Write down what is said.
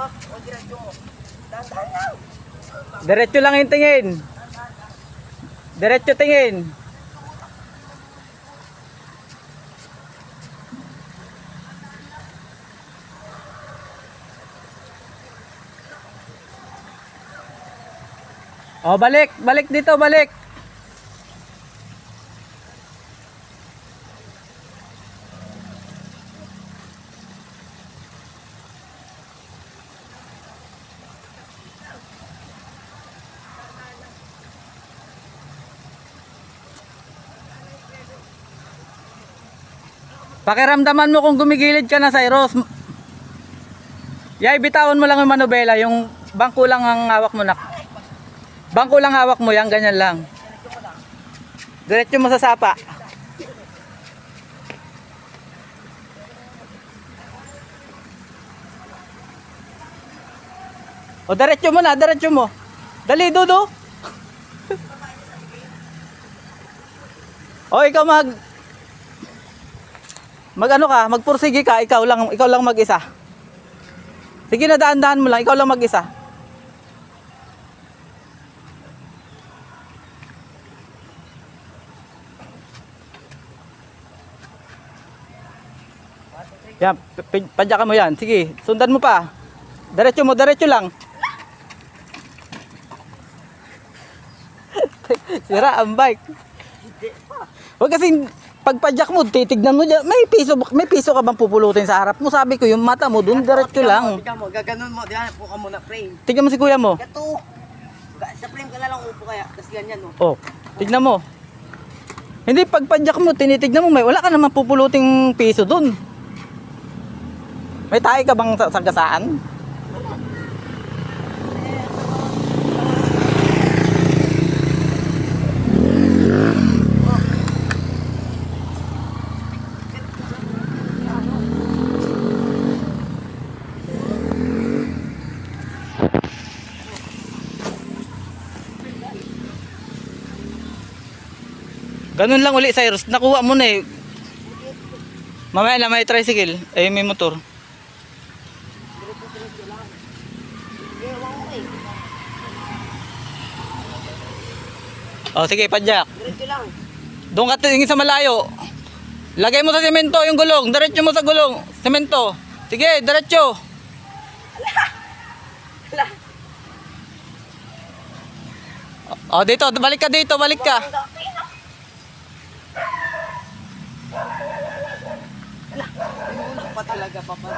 O diretso mo. Dahan-dahan lang. Diretso lang yung tingin. Diretso tingin. Oh, balik, balik dito, balik. Pakiramdaman mo kung gumigilid ka na, Cyrus. Yay, bitawan mo lang yung manubela, yung bangko lang ang hawak mo na. Bangko lang hawak mo, yan, ganyan lang. Diretso mo sa sapa. O, diretso mo na, diretso mo. Dali, Dudu. O, ikaw ano ka, magpursige ka, ikaw lang mag-isa. Sige na, daan-daan mo lang, ikaw lang mag-isa. Yan, padyakan mo yan. Sige, sundan mo pa. Diretso mo, diretso lang. Sira ang bike. Huwag kasing pagpadyak mo, titignan mo dyan. May piso ka bang pupulutin sa harap mo? Sabi ko, yung mata mo, dun diretso lang. Tignan mo, gaganon mo. Diyan, puka mo na frame. Tignan mo si kuya mo. Ito. Sa frame ka na lang upo kaya. Tapos ganyan, no? Oh, tignan mo. Hindi, pagpadyak mo, tinitignan mo, wala ka naman pupuluting piso dun. May tayo ka bang sagasaan? Ganun lang uli, Cyrus. Nakuha mo na eh. Mamaya na may tricycle. Ay, may motor. Oh, sige, padyak. Diretso lang. Doon ka tingin sa malayo. Lagay mo sa semento yung gulong. Diretso mo sa gulong. Semento. Sige, diretso. Oh, dito. Balik ka dito. Balik ka. Wala pa talaga, papa.